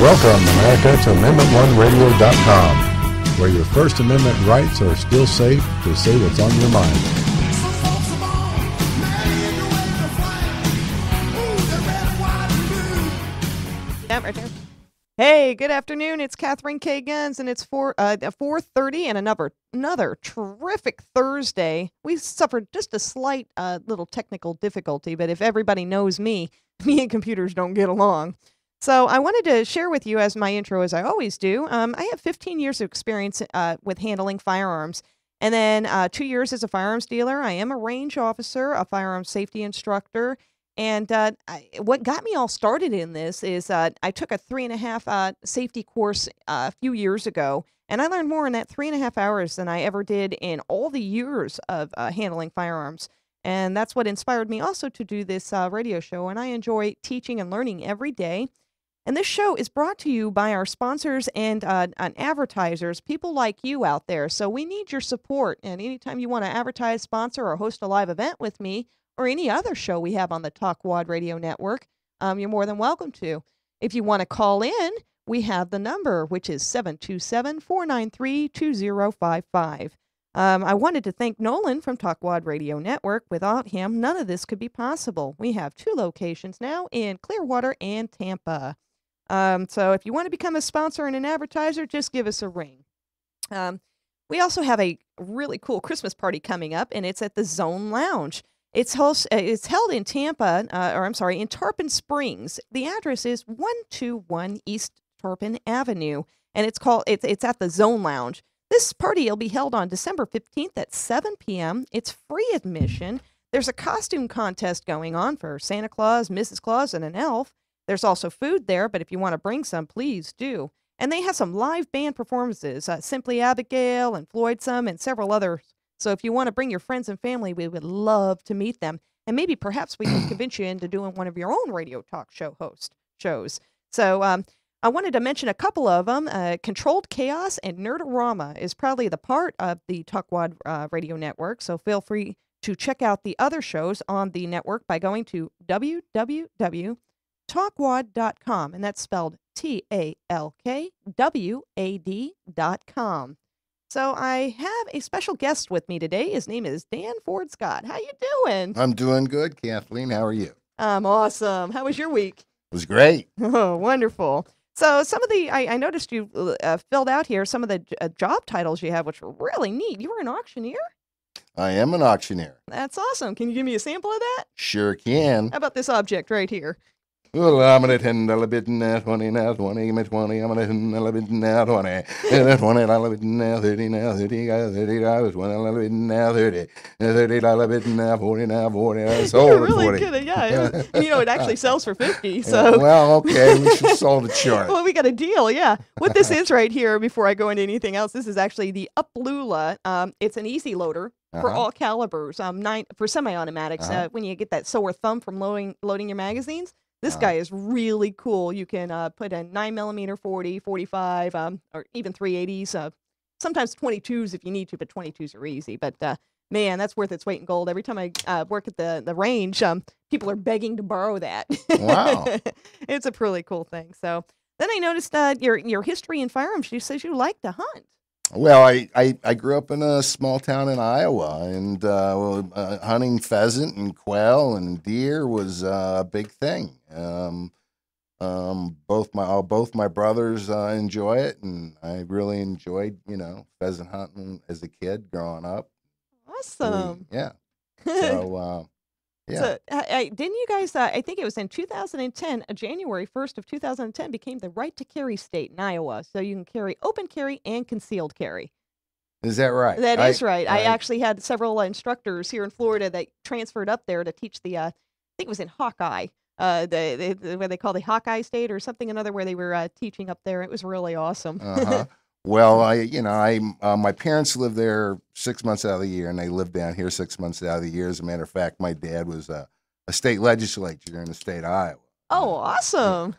Welcome, America, to AmendmentOneRadio.com, where your First Amendment rights are still safe to say what's on your mind. Yeah, right there. Hey, good afternoon. It's Catherine K. Guns, and it's 4:30 and another terrific Thursday. We suffered just a slight little technical difficulty, but if everybody knows me, me and computers don't get along. So I wanted to share with you, as my intro, as I always do, I have 15 years of experience with handling firearms, and then 2 years as a firearms dealer. I am a range officer, a firearms safety instructor, and what got me all started in this is I took a 3.5 safety course a few years ago, and I learned more in that 3.5 hours than I ever did in all the years of handling firearms. And that's what inspired me also to do this radio show, and I enjoy teaching and learning every day. And this show is brought to you by our sponsors and advertisers, people like you out there. So we need your support. And anytime you want to advertise, sponsor, or host a live event with me or any other show we have on the Talk Wad Radio Network, you're more than welcome to. If you want to call in, we have the number, which is 727-493-2055. I wanted to thank Nolan from Talk Wad Radio Network. Without him, none of this could be possible. We have 2 locations now in Clearwater and Tampa. So if you want to become a sponsor and an advertiser, just give us a ring. We also have a really cool Christmas party coming up, and it's at the Zone Lounge. It's held in Tampa, in Tarpon Springs. The address is 121 East Tarpon Avenue, and it's at the Zone Lounge. This party will be held on December 15th at 7 p.m. It's free admission. There's a costume contest going on for Santa Claus, Mrs. Claus, and an elf. There's also food there, but if you want to bring some, please do. And they have some live band performances, Simply Abigail and Floydsome and several others. So if you want to bring your friends and family, we would love to meet them. And maybe perhaps we can convince you into doing one of your own radio talk shows. So I wanted to mention a couple of them. Controlled Chaos and Nerdorama is probably the part of the Talk Wad Radio Network. So feel free to check out the other shows on the network by going to www.talkwad.com, and that's spelled TALKWAD.com. So I have a special guest with me today. His name is Dan Ford Scott. How you doing? I'm doing good, Kathleen. How are you? I'm awesome. How was your week? It was great. Oh, wonderful. So some of the, I noticed you filled out here some of the job titles you have, which were really neat. You were an auctioneer? I am an auctioneer. That's awesome. Can you give me a sample of that? Sure can. How about this object right here? Well, I'm gonna $10 bid now 20 now 20 give me 20. I'm gonna $10 bid now 20 $20 bid now 30 now 30 $30 $20 bid now 30 $30 bid now 40 now 40. I sold You're it really 40. good. Yeah, it actually sells for 50. So Well, okay, we should sold the chart. well, we got a deal. Yeah. What this is right here, before I go into anything else, this is actually the Uplula. It's an easy loader for all calibers. For semi-automatics. When you get that sore thumb from loading your magazines. This guy is really cool. You can put a 9mm 40, 45, or even 380s. Sometimes 22s if you need to, but 22s are easy. But man, that's worth its weight in gold. Every time I work at the range, people are begging to borrow that. Wow. It's a really cool thing. So then I noticed your history in firearms. You says you like to hunt. Well, I grew up in a small town in Iowa, and hunting pheasant and quail and deer was a big thing. Both my brothers enjoy it, and I really enjoyed pheasant hunting as a kid growing up. Awesome. Yeah. So yeah. So, didn't you guys, I think it was in 2010, January 1st of 2010, became the right to carry state in Iowa. So you can carry open carry and concealed carry. Is that right? That is right. I actually had several instructors here in Florida that transferred up there to teach the, I think it was in Hawkeye, what they call the Hawkeye State or something another, where they were teaching up there. It was really awesome. Well, my parents lived there 6 months out of the year, and they lived down here 6 months out of the year. As a matter of fact, my dad was a state legislature in the state of Iowa. Oh, awesome.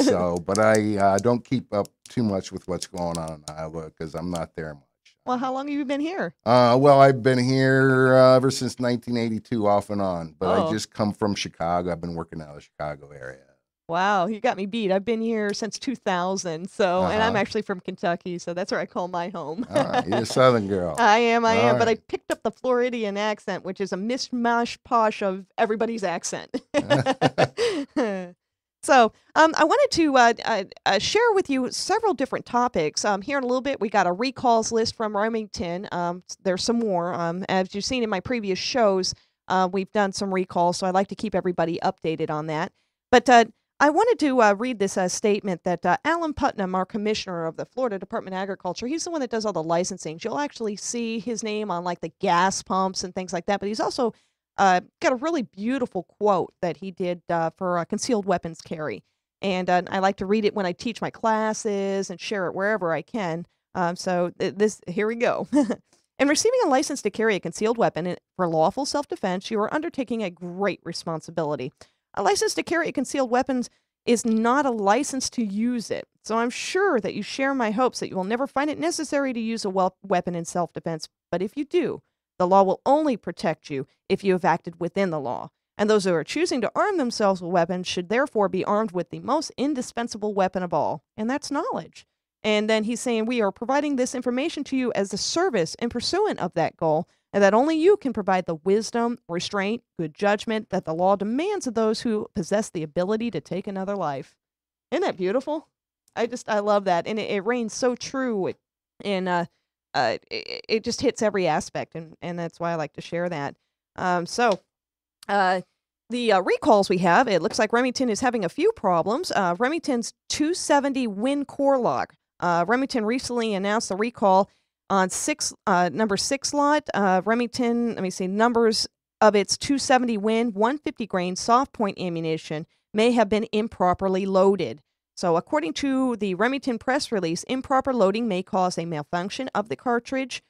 So, but I don't keep up too much with what's going on in Iowa because I'm not there much. Well, how long have you been here? Well, I've been here ever since 1982, off and on. But Oh. I just come from Chicago. I've been working out of the Chicago area. Wow, you got me beat. I've been here since 2000, so and I'm Uh-huh. actually from Kentucky, so that's where I call my home. All right, you're a Southern girl. I am, All but I right. picked up the Floridian accent, which is a mishmash posh of everybody's accent. So, I wanted to share with you several different topics. Here in a little bit, we got a recalls list from Remington. There's some more. As you've seen in my previous shows, we've done some recalls, so I like to keep everybody updated on that. But I wanted to read this statement that Alan Putnam, our commissioner of the Florida Department of Agriculture, he's the one that does all the licensing. You'll actually see his name on like the gas pumps and things like that. But he's also got a really beautiful quote that he did for concealed weapons carry. And I like to read it when I teach my classes and share it wherever I can. Here we go. In receiving a license to carry a concealed weapon for lawful self-defense, you are undertaking a great responsibility. A license to carry a concealed weapon is not a license to use it. So I'm sure that you share my hopes that you will never find it necessary to use a weapon in self-defense. But if you do, the law will only protect you if you have acted within the law. And those who are choosing to arm themselves with weapons should therefore be armed with the most indispensable weapon of all, and that's knowledge. And then he's saying, we are providing this information to you as a service in pursuant of that goal, and that only you can provide the wisdom, restraint, good judgment that the law demands of those who possess the ability to take another life. Isn't that beautiful? I love that. And it reigns so true. And it just hits every aspect. And that's why I like to share that. The recalls we have, it looks like Remington is having a few problems. Remington's 270 Win core lock. Remington recently announced the recall on number 6 lot. Remington, let me see, numbers of its 270 Win 150 grain soft point ammunition may have been improperly loaded. So according to the Remington press release, improper loading may cause a malfunction of the cartridge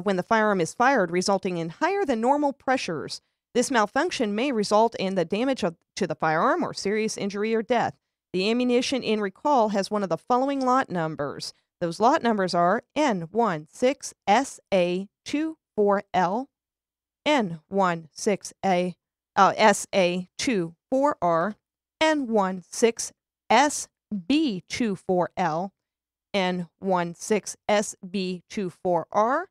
when the firearm is fired, resulting in higher than normal pressures. This malfunction may result in the damage to the firearm or serious injury or death. The ammunition in recall has one of the following lot numbers. Those lot numbers are N16SA24L, N16SA24R, N16SB24L, N16SB24R,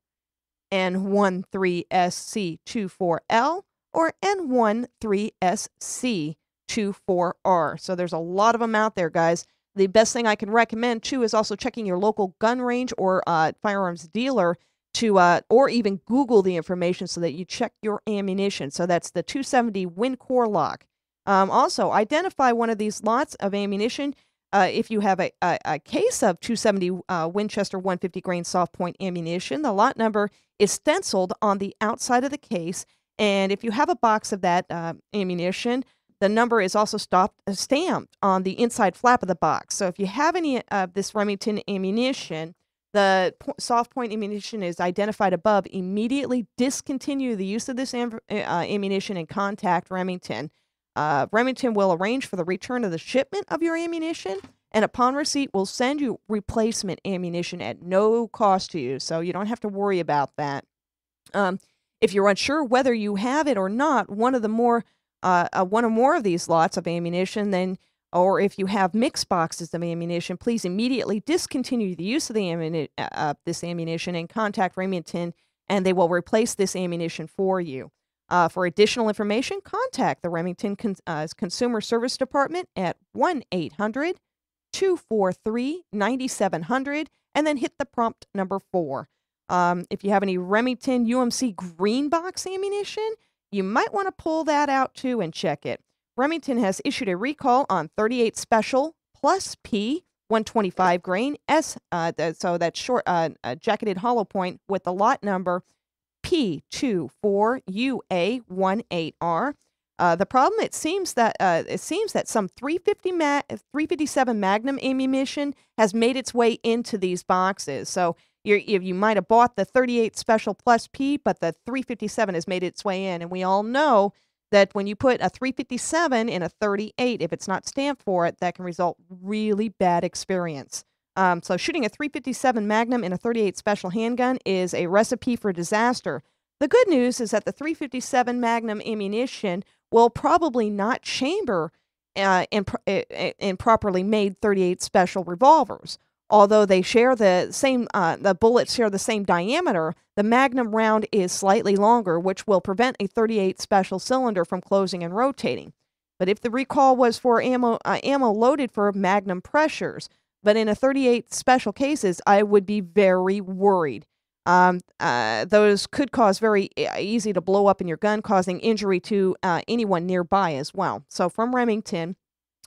N13SC24L, or N13SC24R. So there's a lot of them out there, guys. The best thing I can recommend, too, is also checking your local gun range or firearms dealer to, or even Google the information so that you check your ammunition. So that's the 270 Win core lock. Also, identify one of these lots of ammunition. If you have a case of 270 Winchester 150 grain soft point ammunition, the lot number is stenciled on the outside of the case. And if you have a box of that ammunition, the number is also stamped on the inside flap of the box. So if you have any of this Remington ammunition, the soft point ammunition is identified above. Immediately discontinue the use of this ammunition and contact Remington. Remington will arrange for the return of the shipment of your ammunition, and upon receipt will send you replacement ammunition at no cost to you, so you don't have to worry about that. If you're unsure whether you have it or not, one or more of these lots of ammunition, or if you have mixed boxes of ammunition, please immediately discontinue the use of this ammunition and contact Remington, and they will replace this ammunition for you. For additional information, contact the Remington Consumer Service Department at 1-800-243-9700 and then hit the prompt number 4. If you have any Remington UMC green box ammunition, you might want to pull that out too and check it. Remington has issued a recall on 38 Special Plus P 125 grain so that's short jacketed hollow point with the lot number P24UA18R. The problem, it seems that some 357 Magnum ammunition has made its way into these boxes. So you might have bought the 38 Special Plus P, but the 357 has made its way in. And we all know that when you put a 357 in a 38, if it's not stamped for it, that can result really bad experience. So shooting a 357 Magnum in a 38 Special handgun is a recipe for disaster. The good news is that the 357 Magnum ammunition will probably not chamber in properly made .38 special revolvers. Although they share the bullets share the same diameter, the Magnum round is slightly longer, which will prevent a .38 special cylinder from closing and rotating. But if the recall was for ammo loaded for Magnum pressures, but in a .38 special cases, I would be very worried. Those could cause very easy to blow up in your gun, causing injury to anyone nearby as well. So from Remington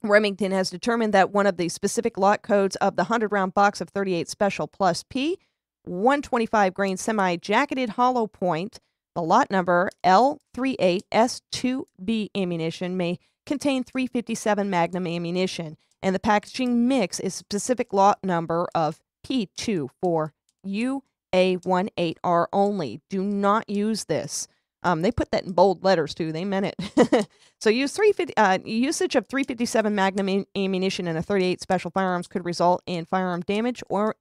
has determined that one of the specific lot codes of the 100-round box of .38 Special Plus P, 125 grain semi-jacketed hollow point, the lot number L38S2B ammunition may contain .357 Magnum ammunition, and the packaging mix is specific lot number of P24UA18R only. Do not use this. They put that in bold letters too. They meant it. So usage of .357 Magnum ammunition in a .38 Special firearms could result in firearm damage or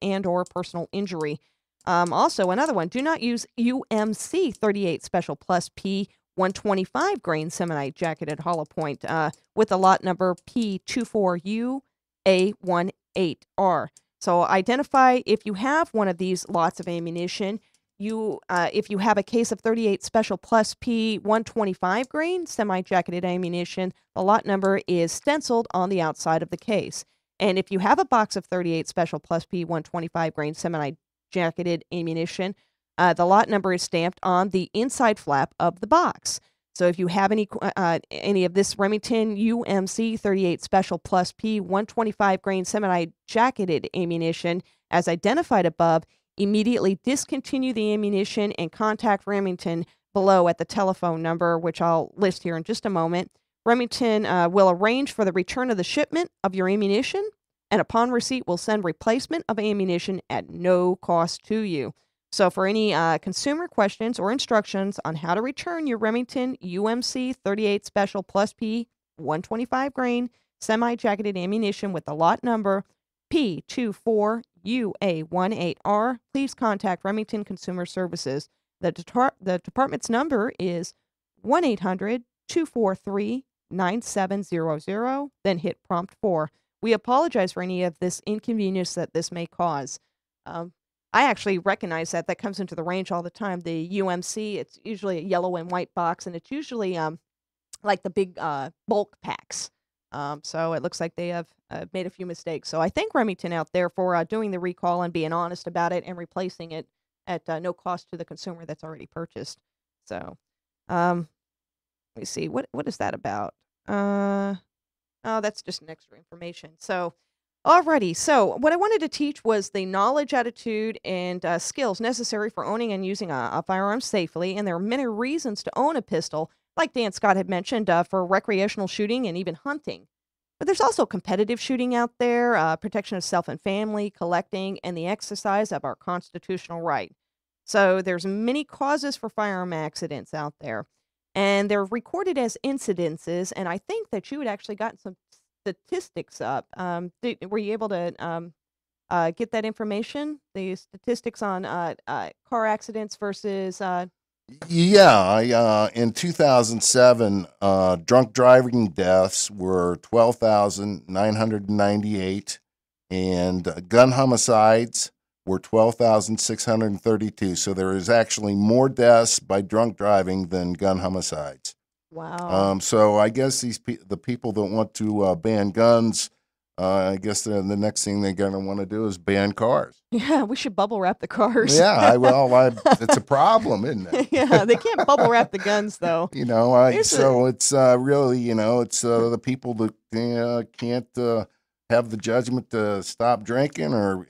personal injury. Also, another one: do not use UMC .38 Special Plus P 125 grain semi-jacketed hollow point with the lot number P24UA18R. So identify if you have one of these lots of ammunition. If you have a case of .38 Special Plus P 125 grain semi-jacketed ammunition, the lot number is stenciled on the outside of the case. And if you have a box of .38 Special Plus P 125 grain semi-jacketed ammunition, the lot number is stamped on the inside flap of the box. So if you have any of this Remington UMC .38 Special Plus P 125 grain semi-jacketed ammunition as identified above, immediately discontinue the ammunition and contact Remington below at the telephone number, which I'll list here in just a moment. Remington will arrange for the return of the shipment of your ammunition, and upon receipt will send replacement of ammunition at no cost to you. So for any consumer questions or instructions on how to return your Remington UMC .38 Special Plus P 125 grain semi-jacketed ammunition with the lot number P24UA18R, please contact Remington Consumer Services. The department's number is 1-800-243-9700, then hit prompt 4. We apologize for any of this inconvenience that this may cause. I actually recognize that comes into the range all the time. The UMC, it's usually a yellow and white box, and it's usually like the big bulk packs. So it looks like they have made a few mistakes. So I thank Remington out there for doing the recall and being honest about it and replacing it at no cost to the consumer that's already purchased. So let me see. What is that about? Oh, that's just an extra information. So alrighty. So what I wanted to teach was the knowledge, attitude, and skills necessary for owning and using a firearm safely. And there are many reasons to own a pistol, like Dan Scott had mentioned, for recreational shooting and even hunting. But there's also competitive shooting out there, protection of self and family, collecting, and the exercise of our constitutional right. So there's many causes for firearm accidents out there, and they're recorded as incidences, and I think that you had actually gotten some statistics up. Were you able to get that information, the statistics on car accidents versus... Yeah, in 2007, drunk driving deaths were 12,998, and gun homicides were 12,632. So there is actually more deaths by drunk driving than gun homicides. Wow. So I guess the people that want to ban guns, I guess the next thing they're going to want to do is ban cars. Yeah, we should bubble wrap the cars. Yeah, it's a problem, isn't it? Yeah, they can't bubble wrap the guns, though. It's really, it's the people that can't have the judgment to stop drinking, or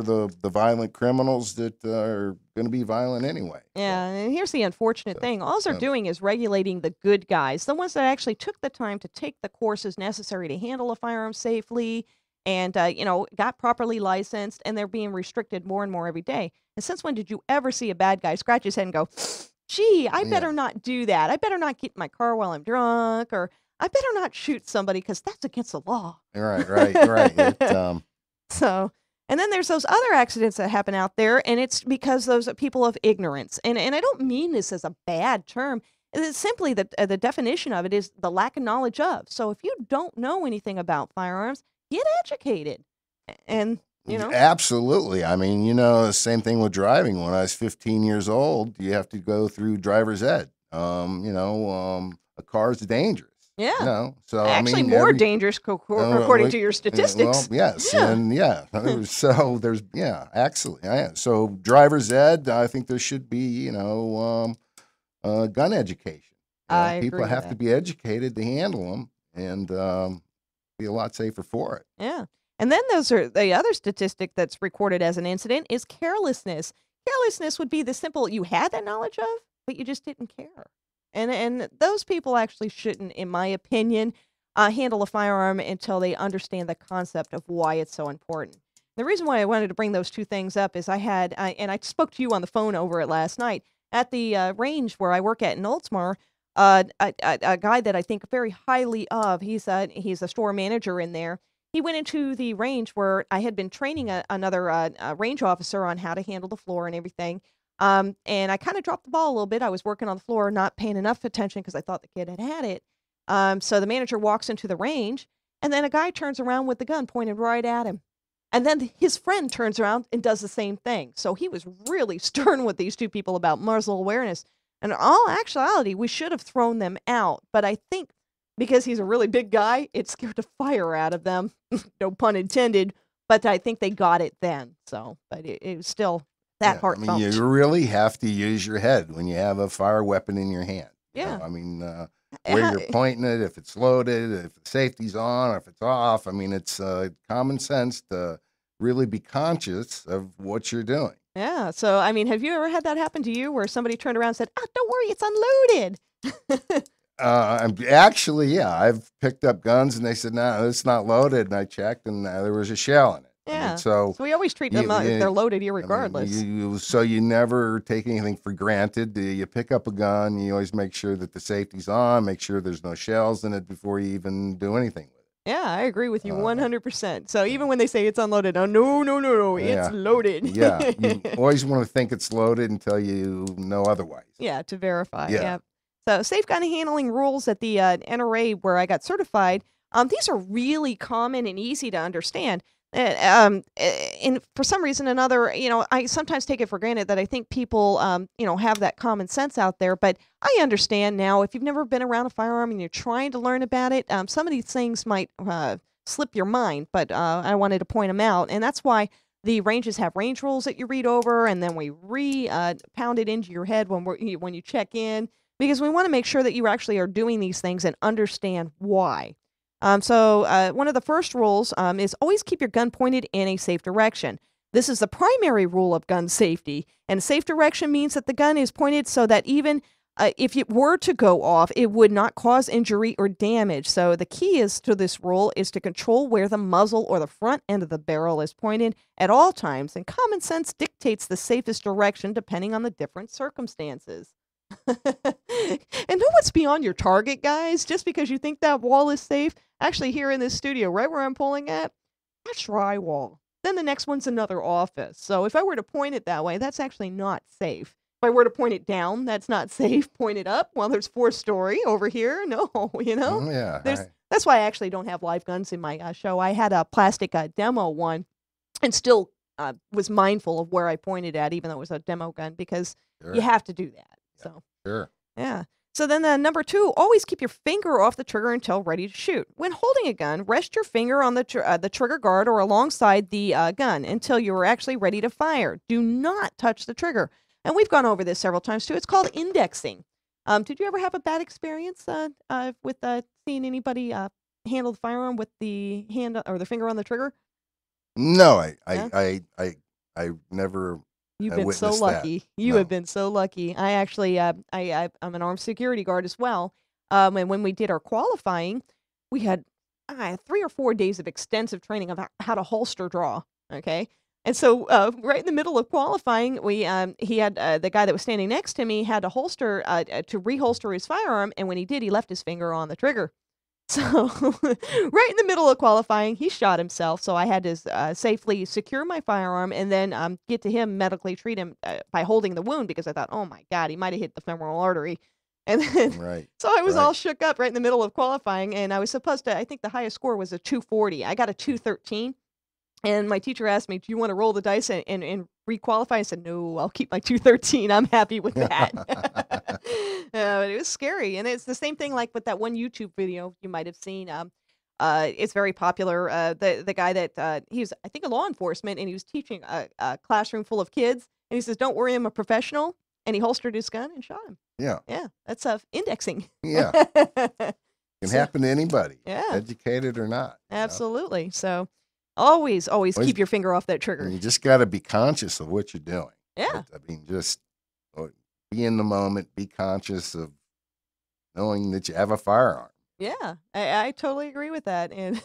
the violent criminals that are going to be violent anyway. Yeah, and here's the unfortunate thing. All they're doing is regulating the good guys, the ones that actually took the time to take the courses necessary to handle a firearm safely and, got properly licensed, and they're being restricted more and more every day. And since when did you ever see a bad guy scratch his head and go, gee, I better not do that. I better not get in my car while I'm drunk, or I better not shoot somebody because that's against the law. Right. So... And then there's those other accidents that happen out there, and it's because those are people of ignorance. And I don't mean this as a bad term. It's simply the definition of it is the lack of knowledge of. So if you don't know anything about firearms, get educated. And, Absolutely. I mean, the same thing with driving. When I was 15 years old, you have to go through driver's ed. A car's dangerous. yeah. So Actually, I mean, more dangerous according to your statistics. well, yes, Yeah. and so there's actually, yeah. So driver's ed, I think there should be, gun education. I People agree with have to that. be educated to handle them and be a lot safer for it. Yeah. And then those are the other statistic that's recorded as an incident is carelessness. Carelessness would be the simple you had that knowledge of, but you just didn't care. And those people actually shouldn't, in my opinion, handle a firearm until they understand the concept of why it's so important. The reason why I wanted to bring those two things up is and I spoke to you on the phone over it last night at the range where I work at in Oldsmar. A guy that I think very highly of. He's a store manager in there. He went into the range where I had been training another range officer on how to handle the floor and everything. And I kind of dropped the ball a little bit. I was working on the floor, not paying enough attention because I thought the kid had it. So the manager walks into the range, and then a guy turns around with the gun pointed right at him. And then his friend turns around and does the same thing. So he was really stern with these two people about muzzle awareness. And in all actuality, we should have thrown them out. But I think because he's a really big guy, it scared the fire out of them. No pun intended. But I think they got it then. So, but it was still that heartfelt. I mean, you really have to use your head when you have a fire weapon in your hand. Yeah. I mean, where you're pointing it, if it's loaded, if the safety's on, or if it's off. I mean, it's common sense to really be conscious of what you're doing. Yeah. So, I mean, have you ever had that happen to you where somebody turned around and said, don't worry, it's unloaded? Actually, yeah, I've picked up guns and they said, no, it's not loaded. And I checked and there was a shell in it. Yeah. I mean, so we always treat them if they're loaded irregardless. I mean, so you never take anything for granted. You pick up a gun, you always make sure that the safety's on, make sure there's no shells in it before you even do anything with it. Yeah, I agree with you 100%. So even when they say it's unloaded, oh, no, it's loaded. Yeah, you always want to think it's loaded until you know otherwise. Yeah, to verify. Yeah. So safe gun handling rules at the NRA where I got certified, these are really common and easy to understand. And for some reason or another, I sometimes take it for granted that I think people, have that common sense out there. But I understand now if you've never been around a firearm and you're trying to learn about it, some of these things might slip your mind. But I wanted to point them out. And that's why the ranges have range rules that you read over. And then we pound it into your head when you check in, because we want to make sure that you actually are doing these things and understand why. So one of the first rules is always keep your gun pointed in a safe direction. This is the primary rule of gun safety. And safe direction means that the gun is pointed so that even if it were to go off, it would not cause injury or damage. So the key to this rule is to control where the muzzle or the front end of the barrel is pointed at all times. And common sense dictates the safest direction depending on the different circumstances. And know what's beyond your target, guys? Just because you think that wall is safe, actually here in this studio, right where I'm pulling at, that's drywall. Then the next one's another office. So if I were to point it that way, that's actually not safe. If I were to point it down, that's not safe. Point it up, well, there's 4-story over here. No, Yeah. That's why I actually don't have live guns in my show. I had a plastic demo one and still was mindful of where I pointed at, even though it was a demo gun, because you have to do that. So, sure. Yeah. So then number 2, always keep your finger off the trigger until ready to shoot. When holding a gun, rest your finger on the trigger guard or alongside the gun until you are actually ready to fire. Do not touch the trigger. And we've gone over this several times too. It's called indexing. Did you ever have a bad experience with seeing anybody handle the firearm with the hand or the finger on the trigger? No, I never. You've been so lucky. You have been so lucky. I actually, I'm an armed security guard as well. And when we did our qualifying, we had 3 or 4 days of extensive training of how to holster draw. Okay. And so right in the middle of qualifying, he had the guy that was standing next to me had to reholster his firearm. And when he did, he left his finger on the trigger. So right in the middle of qualifying, he shot himself. So I had to safely secure my firearm and then get to him, medically treat him by holding the wound, because I thought, oh my God, he might have hit the femoral artery. And then, Right. so I was Right. all shook up right in the middle of qualifying, and I was supposed to, I think the highest score was a 240. I got a 213. And my teacher asked me, "Do you want to roll the dice and requalify?" I said, "No, I'll keep my 213. I'm happy with that." But it was scary, and it's the same thing like with that one YouTube video you might have seen. It's very popular. The guy that he was, I think, a law enforcement, and he was teaching a classroom full of kids, and he says, "Don't worry, I'm a professional." And he holstered his gun and shot him. Yeah. Yeah, that's indexing. Yeah. Can So, happen to anybody, yeah, educated or not. absolutely. So always keep your finger off that And trigger. you just got to be conscious of what you're doing. Yeah. I mean, just be in the moment, be conscious of knowing that you have a firearm. Yeah, I totally agree with that. And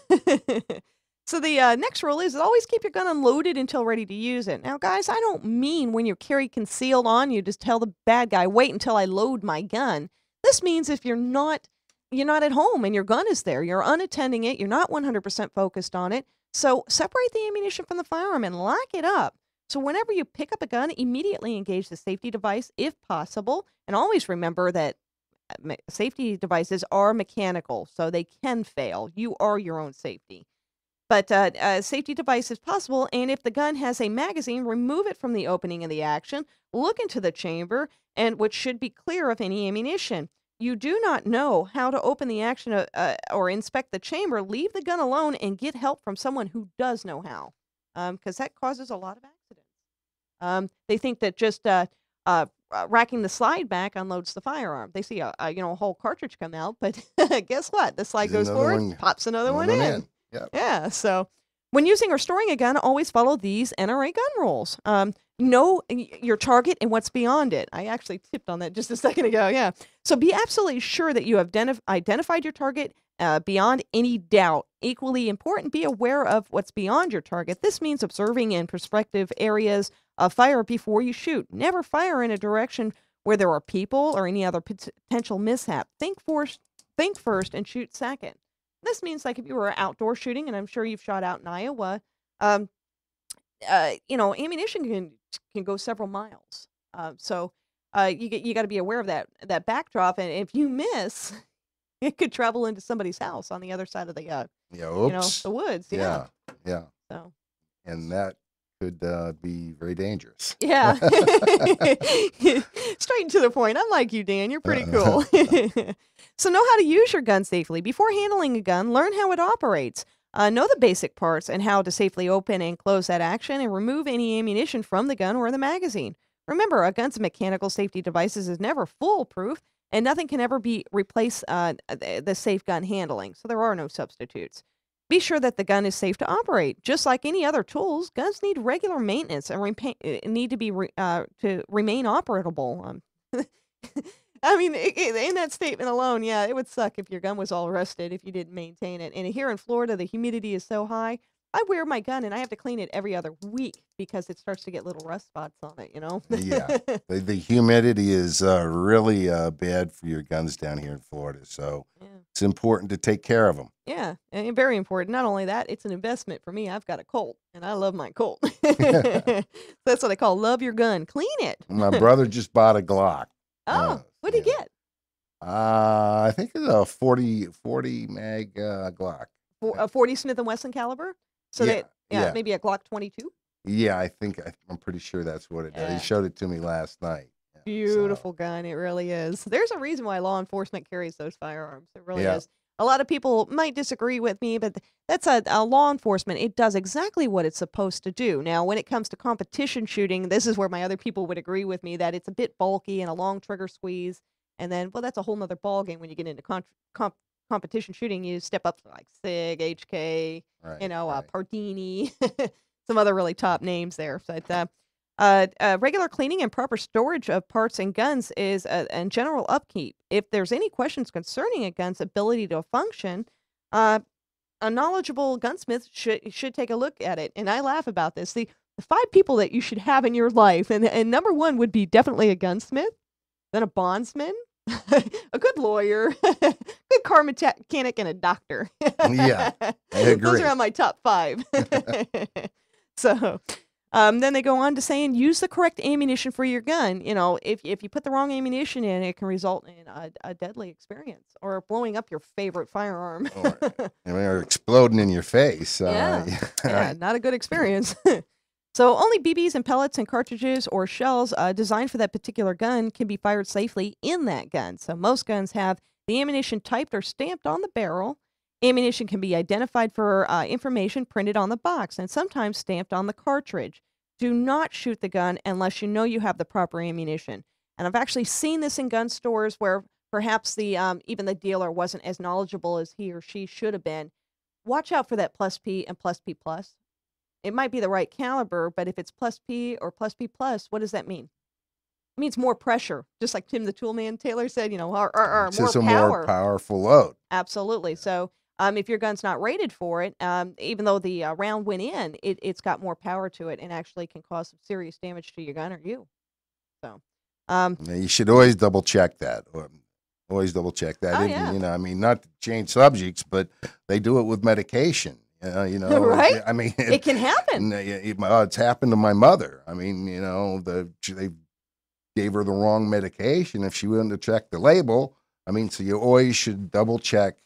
so the next rule is always keep your gun unloaded until ready to use it. Now, guys, I don't mean when you carry concealed on you, just tell the bad guy, "Wait until I load my gun." This means if you're not at home and your gun is there, you're unattending it, you're not 100% focused on it. So separate the ammunition from the firearm and lock it up. So whenever you pick up a gun, immediately engage the safety device if possible, and always remember that safety devices are mechanical, so they can fail. You are your own safety. But safety device is possible, and if the gun has a magazine, remove it from the opening of the action, look into the chamber, and which should be clear of any ammunition. You do not know how to open the action or inspect the chamber, leave the gun alone and get help from someone who does know how, because that causes a lot of accidents. They think that just racking the slide back unloads the firearm. They see a whole cartridge come out, but guess what? The slide There's goes another forward, one- pops another one in. Yep. Yeah, so when using or storing a gun, always follow these NRA gun rules. Know your target and what's beyond it. I actually tipped on that just a second ago, yeah. So be absolutely sure that you have identified your target beyond any doubt. Equally important, be aware of what's beyond your target. This means observing in prospective areas of fire before you shoot. Never fire in a direction where there are people or any other potential mishap. Think first and shoot second. This means like if you were outdoor shooting, and I'm sure you've shot out in Iowa, ammunition can go several miles. So you got to be aware of that backdrop, and if you miss, it could travel into somebody's house on the other side of the Oops. the woods. Yeah. Yeah. So And that could be very dangerous. yeah, straight to the point. I'm like you, Dan. You're pretty cool. So know how to use your gun safely. Before handling a gun, learn how it operates. Know the basic parts and how to safely open and close that action and remove any ammunition from the gun or the magazine. Remember, a gun's mechanical safety devices is never foolproof, and nothing can ever replace the safe gun handling, so there are no substitutes. Be sure that the gun is safe to operate. Just like any other tools, guns need regular maintenance and need to be to remain operable. I mean, in that statement alone, yeah, it would suck if your gun was all rusted if you didn't maintain it. And here in Florida, the humidity is so high. I wear my gun and I have to clean it every other week because it starts to get little rust spots on it, Yeah. The humidity is really bad for your guns down here in Florida. So Yeah. it's important to take care of them. Yeah, and very important. Not only that, it's an investment for me. I've got a Colt, and I love my Colt. That's what I call love your gun. Clean it. My brother just bought a Glock. Oh, what'd he yeah. get? I think it's a 40 mag Glock. A 40 Smith & Wesson caliber? So Yeah, yeah. maybe a Glock 22? Yeah, I'm pretty sure that's what it is. Yeah. He showed it to me last night. Yeah, Beautiful gun. It really is. There's a reason why law enforcement carries those firearms. It really Yeah. is. A lot of people might disagree with me, but that's a law enforcement. It does exactly what it's supposed to do. Now, when it comes to competition shooting, this is where my other people would agree with me that it's a bit bulky and a long trigger squeeze. And then, well, that's a whole nother ballgame when you get into competition shooting. You step up to like SIG, HK, Right, right. Pardini, some other really top names there. But regular cleaning and proper storage of parts and guns is and general upkeep. If there's any questions concerning a gun's ability to function, a knowledgeable gunsmith should take a look at it. And I laugh about this. The 5 people that you should have in your life, and number 1 would be definitely a gunsmith, then a bondsman, a good lawyer, good car mechanic, and a doctor. Yeah, I agree. Those are on my top 5. So, Then they go on to saying, use the correct ammunition for your gun. You know, if you put the wrong ammunition in, it can result in a deadly experience or blowing up your favorite firearm. or exploding in your face. Yeah, not a good experience. So only BBs and pellets and cartridges or shells designed for that particular gun can be fired safely in that gun. So most guns have the ammunition typed or stamped on the barrel. Ammunition can be identified for information printed on the box and sometimes stamped on the cartridge. Do not shoot the gun unless you know you have the proper ammunition. And I've actually seen this in gun stores where perhaps the even the dealer wasn't as knowledgeable as he or she should have been. Watch out for that plus P and plus P plus. It might be the right caliber, but if it's plus P or plus P plus, what does that mean? It means more pressure, just like Tim the Toolman Taylor said. You know, It's more just a power. more powerful load. Absolutely. So if your gun's not rated for it, even though the round went in, it's got more power to it and actually can cause some serious damage to your gun or you. So You should always double check that. Always double check that. Oh, And, yeah. You know, I mean, not to change subjects, but they do it with medication. You know, Right? I mean, it can happen. it's happened to my mother. I mean, you know, they gave her the wrong medication if she wouldn't have checked the label. I mean, so you always should double check.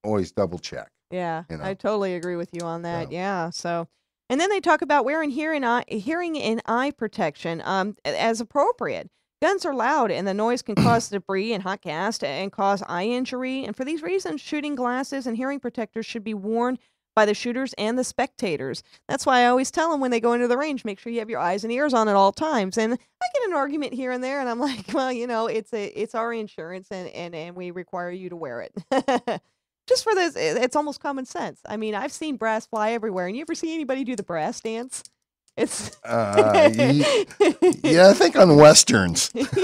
Always double check. Yeah, You know. I totally agree with you on that. So. Yeah. So, and then they talk about wearing hearing and eye protection as appropriate. Guns are loud, and the noise can cause debris and hot gas and cause eye injury. And for these reasons, shooting glasses and hearing protectors should be worn by the shooters and the spectators. That's why I always tell them when they go into the range, make sure you have your eyes and ears on at all times. And I get an argument here and there, and I'm like, well, you know, it's our insurance, and we require you to wear it. Just for this, it's almost common sense. I mean, I've seen brass fly everywhere, and you ever see anybody do the brass dance? It's Yeah, I think on westerns. You get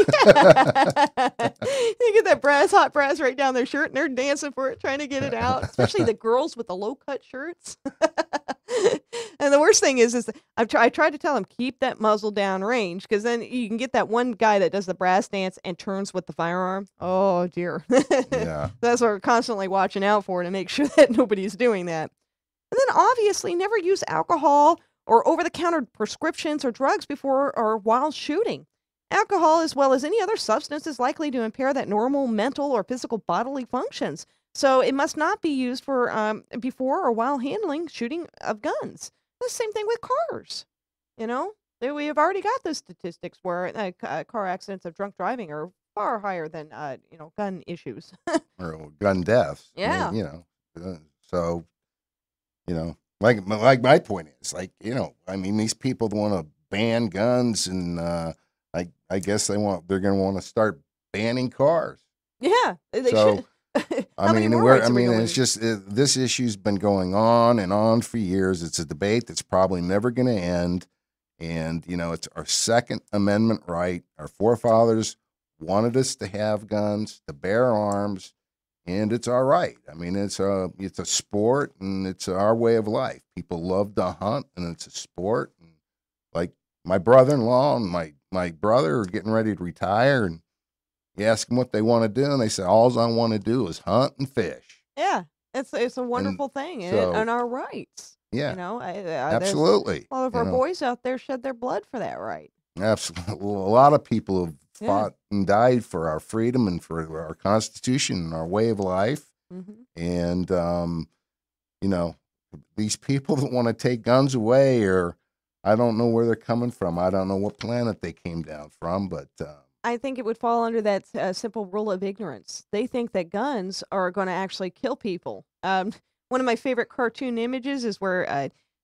that hot brass right down their shirt, and they're dancing for it, trying to get it out. Especially the girls with the low cut shirts. And the worst thing is I tried to tell them keep that muzzle down range, because then you can get that one guy that does the brass dance and turns with the firearm. Oh dear. Yeah. That's what we're constantly watching out for to make sure that nobody's doing that. And then obviously never use alcohol or over-the-counter prescriptions or drugs before or while shooting. Alcohol, as well as any other substance, is likely to impair that normal mental or physical bodily functions. So it must not be used for before or while handling shooting of guns. The same thing with cars. You know, we have already got those statistics where car accidents of drunk driving are far higher than gun issues. Or gun deaths. Yeah. You know, so, you know, like my point is, like, you know, I mean, these people want to ban guns, and I guess they're going to want to start banning cars. Yeah, they So, should. I How many mean, more rights are we gonna it's just this issue's been going on and on for years. It's a debate that's probably never going to end. And, you know, it's our Second Amendment right. Our forefathers wanted us to have guns, to bear arms, and it's our right. I mean, it's a sport, and it's our way of life. People love to hunt, and it's a sport. And like my brother-in-law and my brother are getting ready to retire, and you ask them what they want to do, and they say, all I want to do is hunt and fish. Yeah, it's a wonderful thing, so- and our rights. Yeah, You know, there's absolutely. a lot of You our know, boys out there shed their blood for that right. absolutely. A lot of people have Yeah. fought and died for our freedom and for our Constitution and our way of life. Hmm. And, you know, these people that want to take guns away, or I don't know where they're coming from. I don't know what planet they came down from, but I think it would fall under that simple rule of ignorance. They think that guns are going to actually kill people. One of my favorite cartoon images is where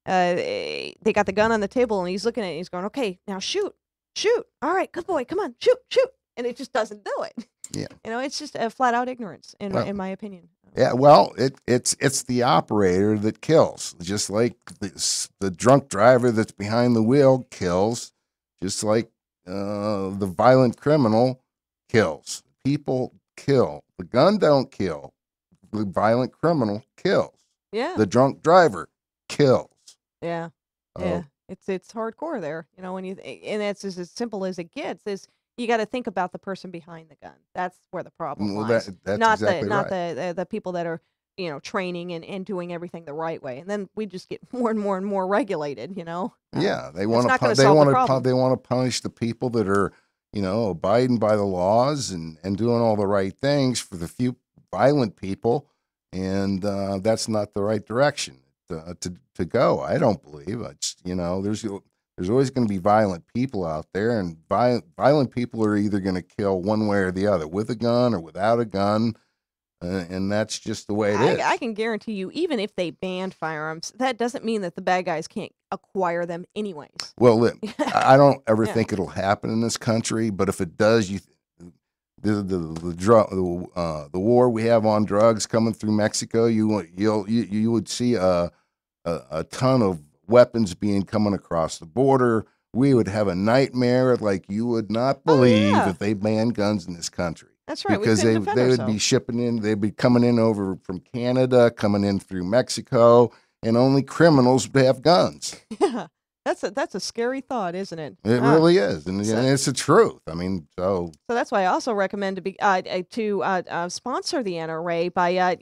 they got the gun on the table, and he's looking at it, and he's going, okay, now shoot. All right, good boy, come on, shoot. And it just doesn't do it. Yeah. You know, it's just a flat out ignorance, in my opinion. yeah, well, it's the operator that kills, just like the drunk driver that's behind the wheel kills, just like the violent criminal kills. People kill. The gun don't kill. The violent criminal kills. Yeah. The drunk driver kills. Yeah. Oh. Yeah. It's hardcore there. You know, when and that's just as simple as it gets. Is you got to think about the person behind the gun. That's where the problem Well, lies. that's Not exactly not right. the people that are training and doing everything the right way. And then we just get more and more and more regulated, Yeah, they It's want not to gonna solve the problem. they want to punish the people that are, abiding by the laws and doing all the right things for the few violent people, and that's not the right direction to go. I don't believe it's there's always going to be violent people out there, and violent people are either going to kill one way or the other, with a gun or without a gun, and that's just the way it is. I can guarantee you, even if they banned firearms, that doesn't mean that the bad guys can't acquire them anyways. Well, look, I don't ever Yeah. think it'll happen in this country, but if it does, the war we have on drugs coming through Mexico, you would see a ton of weapons coming across the border. We would have a nightmare like you would not believe yeah. if they banned guns in this country. That's right. Because we they couldn't defend would be ourselves. shipping in, they'd be coming in over from Canada, coming in through Mexico, and only criminals would have guns. Yeah, that's a scary thought, isn't it? It really is, and So- it's the truth. I mean, so So that's why I also recommend to sponsor the NRA by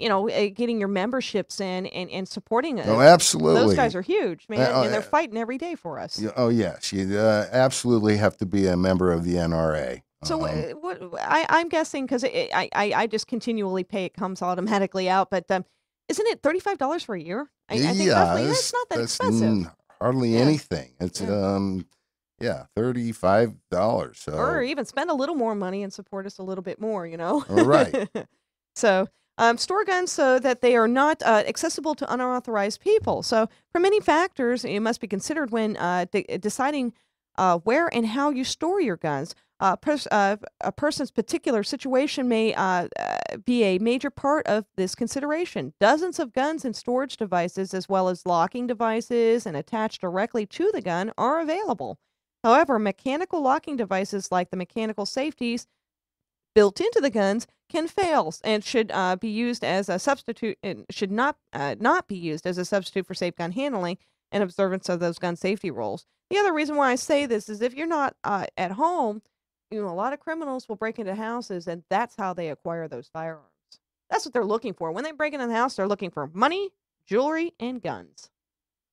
getting your memberships in and supporting it. oh, absolutely. Those guys are huge, man, and they're uh, fighting every day for us. Oh yes, you absolutely have to be a member of the NRA. So I'm guessing because I just continually pay, it comes automatically out, but isn't it $35 for a year? I think roughly that's not that expensive. Hardly Yeah. anything. It's $35. So Or even spend a little more money and support us a little bit more, All right. So store guns so that they are not accessible to unauthorized people. So for many factors, it must be considered when deciding where and how you store your guns. A person's particular situation may be a major part of this consideration. Dozens of guns and storage devices, as well as locking devices and attached directly to the gun, are available. However, mechanical locking devices like the mechanical safeties built into the guns can fail and should be used as a substitute, and should not be used as a substitute for safe gun handling and observance of those gun safety rules. The other reason why I say this is if you're not at home, a lot of criminals will break into houses, and that's how they acquire those firearms. That's what they're looking for. When they break into the house, they're looking for money, jewelry, and guns.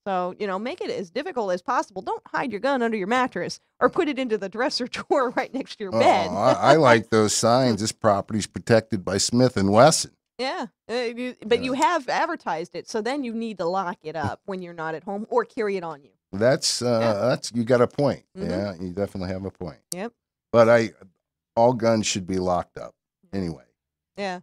So, make it as difficult as possible. Don't hide your gun under your mattress or put it into the dresser drawer right next to your bed. I like those signs. This property's protected by Smith and Wesson. Yeah, but you have advertised it, so then you need to lock it up when you're not at home or carry it on you. That's you got a point. Mhm. Yeah, you definitely have a point. Yep. But all guns should be locked up anyway. Yeah.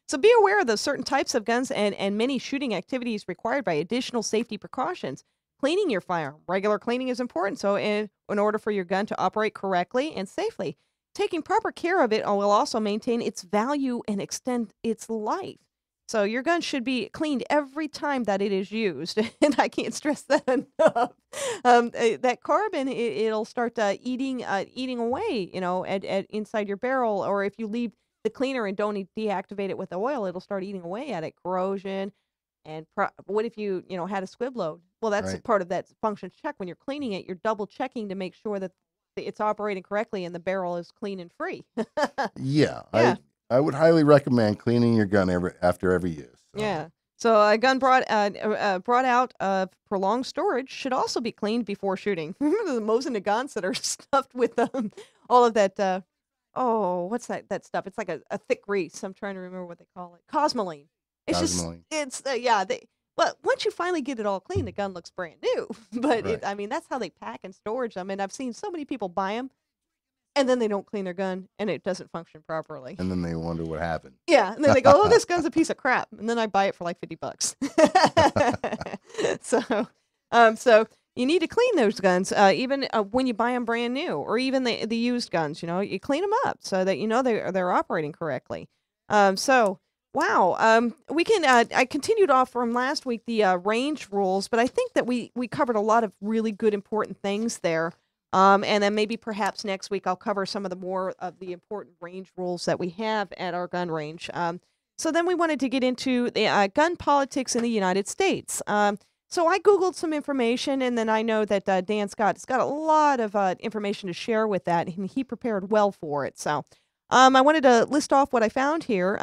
So be aware of those certain types of guns and many shooting activities required by additional safety precautions. Cleaning your firearm. Regular cleaning is important. So in order for your gun to operate correctly and safely, taking proper care of it will also maintain its value and extend its life. So your gun should be cleaned every time that it is used, and I can't stress that enough. That carbon, it'll start eating away, at inside your barrel, or if you leave the cleaner and don't deactivate it with oil, it'll start eating away at it. Corrosion, and what if you had a squib load? Well, that's Right. part of that function check. When you're cleaning it, you're double checking to make sure that it's operating correctly and the barrel is clean and free. Yeah, Yeah. I would highly recommend cleaning your gun after every use. Yeah. So a gun brought out of prolonged storage should also be cleaned before shooting. Remember the Mosin Nagants that are stuffed with all of that. What's that stuff? It's like a thick grease. I'm trying to remember what they call it. Cosmoline. Cosmoline. Well, once you finally get it all clean, the gun looks brand new. But Right. that's how they pack and storage them. And I've seen so many people buy them, and then they don't clean their gun, and it doesn't function properly. And then they wonder what happened. Yeah, and then they go, "Oh, this gun's a piece of crap," and then I buy it for like $50. So you need to clean those guns, even when you buy them brand new, or even the used guns. You clean them up so that they're operating correctly. Wow. We can. I continued off from last week the range rules, but I think that we covered a lot of really good important things there. And then maybe perhaps next week I'll cover some of the more of the important range rules that we have at our gun range. So then we wanted to get into the gun politics in the United States. So I Googled some information, and then I know that Dan Scott has got a lot of information to share with that, and he prepared well for it. So I wanted to list off what I found here.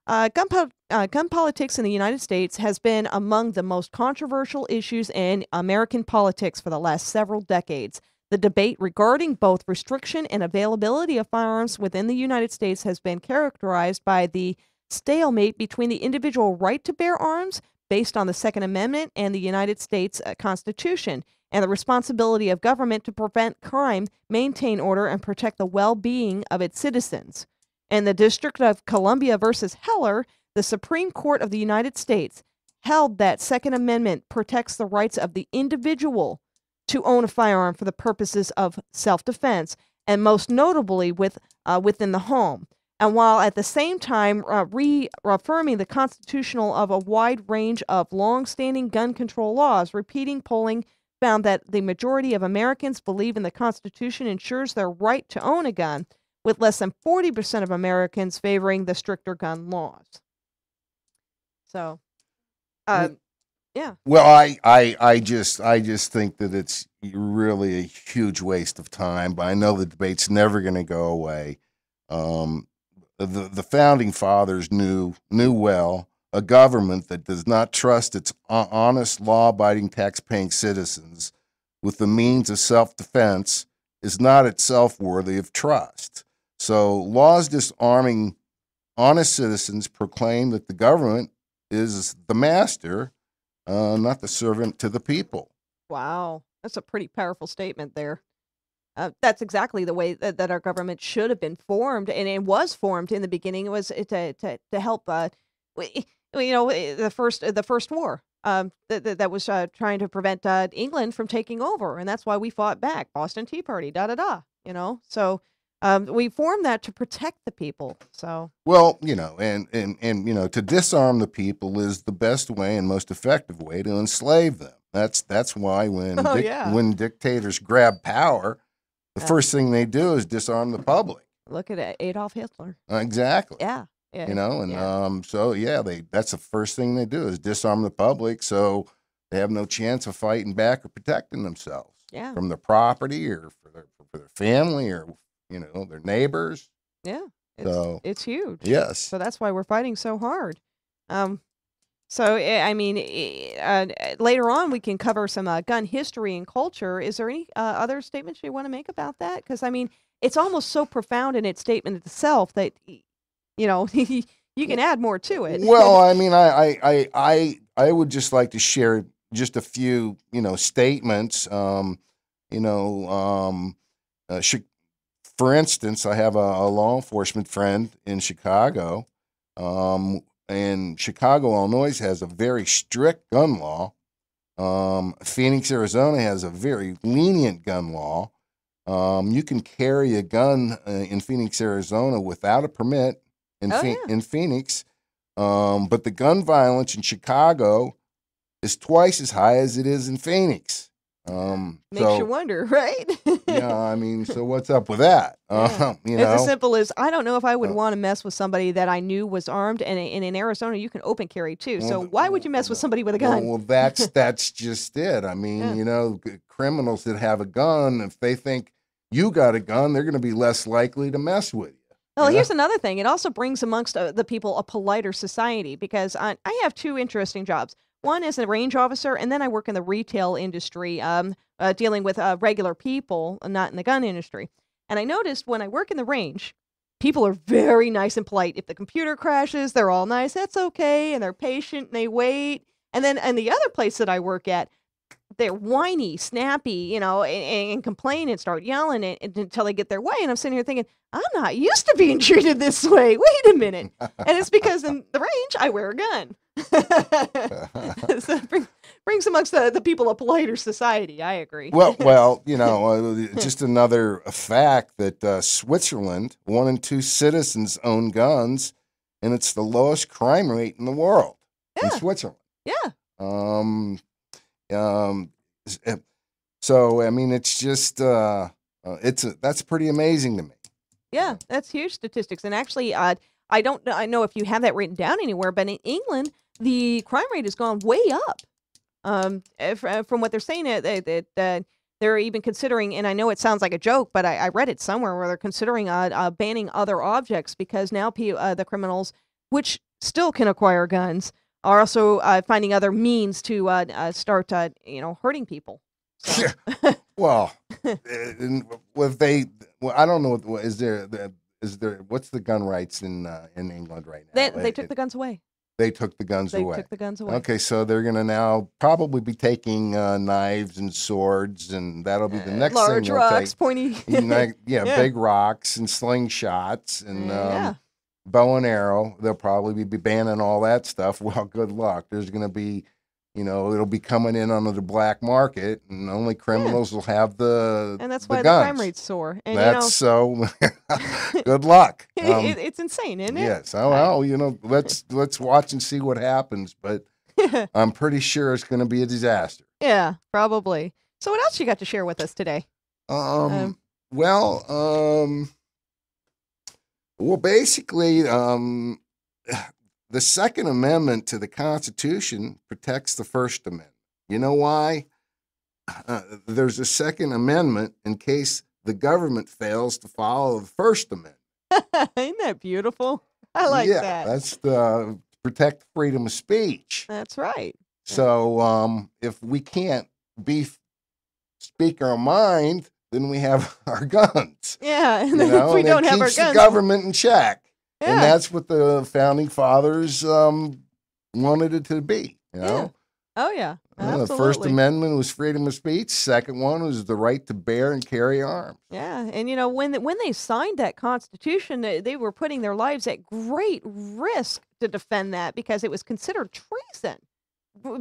Gun politics in the United States has been among the most controversial issues in American politics for the last several decades. The debate regarding both restriction and availability of firearms within the United States has been characterized by the stalemate between the individual right to bear arms based on the Second Amendment and the United States Constitution, and the responsibility of government to prevent crime, maintain order, and protect the well-being of its citizens. In the District of Columbia versus Heller, the Supreme Court of the United States held that Second Amendment protects the rights of the individual to own a firearm for the purposes of self-defense, and most notably within the home. And while at the same time reaffirming the constitutional of a wide range of long-standing gun control laws, repeating polling found that the majority of Americans believe in the Constitution ensures their right to own a gun, with less than 40% of Americans favoring the stricter gun laws. So, yeah. Well, I just think that it's really a huge waste of time. But I know the debate's never going to go away. The founding fathers knew well a government that does not trust its honest, law-abiding, tax-paying citizens with the means of self-defense is not itself worthy of trust. So laws disarming honest citizens proclaim that the government is the master, not the servant to the people. Wow. That's a pretty powerful statement there. That's exactly the way that our government should have been formed, and it was formed in the beginning. It was to help, the first war that was trying to prevent England from taking over, and that's why we fought back. Boston Tea Party, So we formed that to protect the people. So well, and to disarm the people is the best way and most effective way to enslave them. That's why when dictators grab power, the first thing they do is disarm the public. Look at it, Adolf Hitler. Exactly. Yeah. That's the first thing they do is disarm the public, so they have no chance of fighting back or protecting themselves from their property or for their family or their neighbors. Yeah. It's huge. Yes. So that's why we're fighting so hard. Later on we can cover some gun history and culture. Is there any other statements you want to make about that? Because it's almost so profound in its statement itself that you can add more to it. Well, I would just like to share just a few statements. For instance, I have a law enforcement friend in Chicago. And Chicago, Illinois has a very strict gun law. Phoenix, Arizona has a very lenient gun law. You can carry a gun in Phoenix, Arizona without a permit in Phoenix. But the gun violence in Chicago is twice as high as it is in Phoenix. Makes you wonder, right? So what's up with that? It's as simple as I don't know if I would want to mess with somebody that I knew was armed, and in Arizona you can open carry too. So why would you mess with somebody with a gun? Well, that's just it. Criminals that have a gun, if they think you got a gun, they're going to be less likely to mess with you. Well, here's another thing. It also brings amongst the people a politer society, because I have two interesting jobs. One is a range officer, and then I work in the retail industry, dealing with regular people, not in the gun industry. And I noticed when I work in the range, people are very nice and polite. If the computer crashes, they're all nice. That's okay, and they're patient, and they wait. And then in the other place that I work at, they're whiny, snappy, and complain and start yelling until they get their way. And I'm sitting here thinking, I'm not used to being treated this way. Wait a minute. And it's because in the range, I wear a gun. So it brings amongst the people a politer society. I agree. Well, just another fact that Switzerland, 1 in 2 citizens own guns, and it's the lowest crime rate in the world in Switzerland. Yeah. So it's just that's pretty amazing to me. Yeah, that's huge statistics. And actually, I know if you have that written down anywhere, but in England, the crime rate has gone way up. From what they're saying, they're even considering, and I know it sounds like a joke, but I read it somewhere where they're considering banning other objects, because now the criminals, which still can acquire guns are also finding other means to start, hurting people. So. Well, I don't know. Is there what's the gun rights in England right now? They took the guns away. They took the guns away. They took the guns away. Okay, so they're going to now probably be taking knives and swords, and that'll be the next large thing. Large rocks, pointy. Big rocks and slingshots and bow and arrow. They'll probably be banning all that stuff. Well, good luck. There's going to be, it'll be coming in under the black market, and only criminals will have the and that's why guns. the crime rates soar. And that's so. Good luck. It's insane, isn't it? Yes. Well, let's watch and see what happens. But I'm pretty sure it's going to be a disaster. Yeah, probably. So, what else you got to share with us today? Well, basically, the Second Amendment to the Constitution protects the First Amendment. You know why? There's a Second Amendment in case the government fails to follow the First Amendment. Isn't that beautiful? I like that. Yeah, that's to protect freedom of speech. That's right. So if we can't speak our mind, then we have our guns. Yeah, and then if we don't have our guns, it keeps the government in check. Yeah. And that's what the founding fathers wanted it to be. Yeah. Oh yeah. Absolutely. The First Amendment was freedom of speech. Second one was the right to bear and carry arms. Yeah, and when they signed that Constitution, they were putting their lives at great risk to defend that because it was considered treason.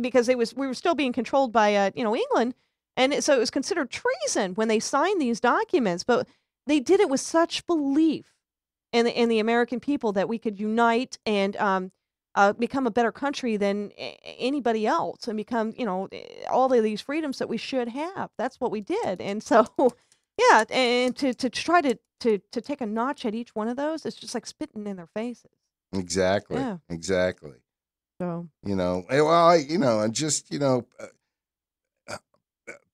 Because we were still being controlled by England, and so it was considered treason when they signed these documents. But they did it with such belief in the American people that we could unite and become a better country than anybody else, and become all of these freedoms that we should have. That's what we did, and so yeah, and to try to take a notch at each one of those, it's just like spitting in their faces. Exactly. Yeah. Exactly. So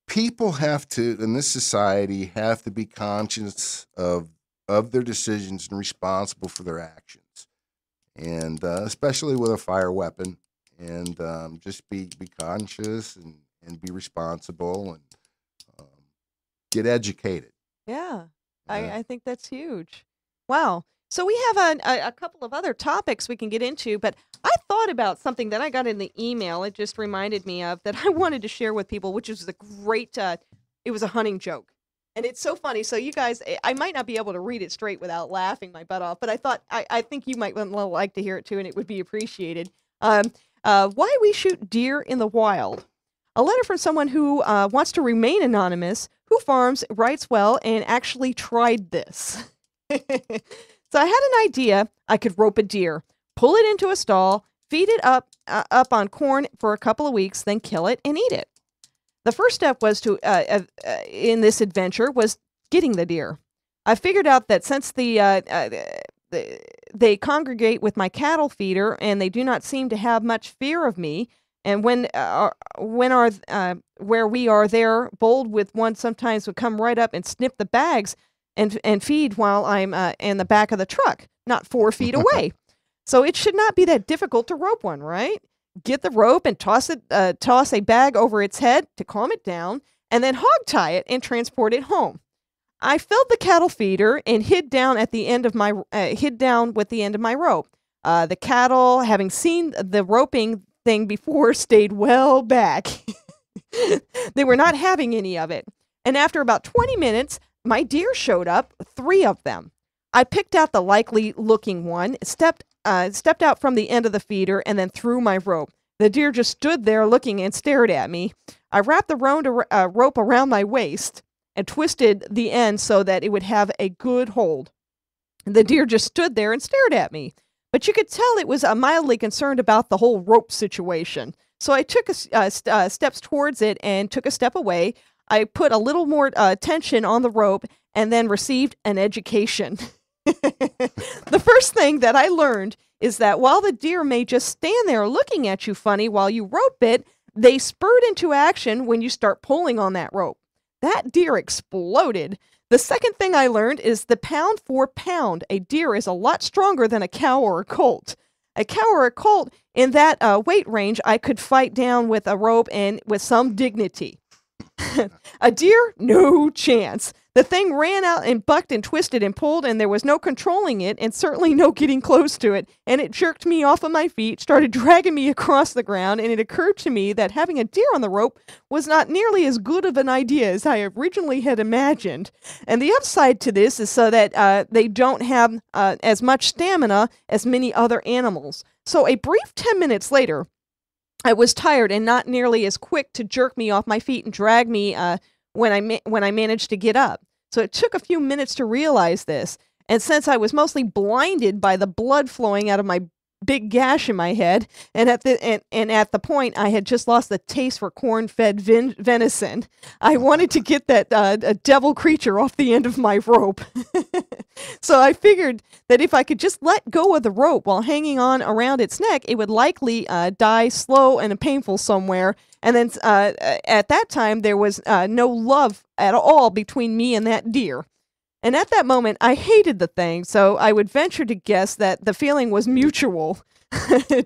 people have to, in this society, have to be conscious of their decisions and responsible for their actions. And especially with a fire weapon, and just be conscious and be responsible and get educated. Yeah, I think that's huge. Wow. So we have a couple of other topics we can get into, but I thought about something that I got in the email. It just reminded me of that I wanted to share with people, which is a great, it was a hunting joke. And it's so funny. So you guys, I might not be able to read it straight without laughing my butt off, but I thought, I think you might like to hear it too, and it would be appreciated. Why we shoot deer in the wild. A letter from someone who wants to remain anonymous, who farms, writes well, and actually tried this. So I had an idea. I could rope a deer, pull it into a stall, feed it up on corn for a couple of weeks, then kill it and eat it. The first step was in this adventure was getting the deer. I figured out that since they congregate with my cattle feeder and they do not seem to have much fear of me, and where we are there, bold with one sometimes would come right up and snip the bags and feed while I'm in the back of the truck, not 4 feet away. So it should not be that difficult to rope one, right? Get the rope and toss a bag over its head to calm it down, and then hog tie it and transport it home. I filled the cattle feeder and hid down with the end of my rope. The cattle, having seen the roping thing before, stayed well back. They were not having any of it. And after about 20 minutes, my deer showed up, 3 of them. I picked out the likely looking one, stepped out from the end of the feeder, and then threw my rope. The deer just stood there looking and stared at me. I wrapped the rope around my waist and twisted the end so that it would have a good hold. The deer just stood there and stared at me. But you could tell it was mildly concerned about the whole rope situation. So I took steps towards it and took a step away. I put a little more tension on the rope and then received an education. The first thing that I learned is that while the deer may just stand there looking at you funny while you rope it, they spurt into action when you start pulling on that rope. That deer exploded. The second thing I learned is the pound for pound, a deer is a lot stronger than a cow or a colt. A cow or a colt in that weight range, I could fight down with a rope and with some dignity. A deer? No chance. The thing ran out and bucked and twisted and pulled, and there was no controlling it, and certainly no getting close to it. And it jerked me off of my feet, started dragging me across the ground, and it occurred to me that having a deer on the rope was not nearly as good of an idea as I originally had imagined. And the upside to this is so that they don't have as much stamina as many other animals. So a brief 10 minutes later, I was tired and not nearly as quick to jerk me off my feet and drag me when I managed to get up. So it took a few minutes to realize this. And since I was mostly blinded by the blood flowing out of my big gash in my head, and at the point I had just lost the taste for corn-fed venison, I wanted to get that devil creature off the end of my rope. So I figured that if I could just let go of the rope while hanging on around its neck, it would likely die slow and painful somewhere. And then at that time, there was no love at all between me and that deer. And at that moment, I hated the thing, so I would venture to guess that the feeling was mutual.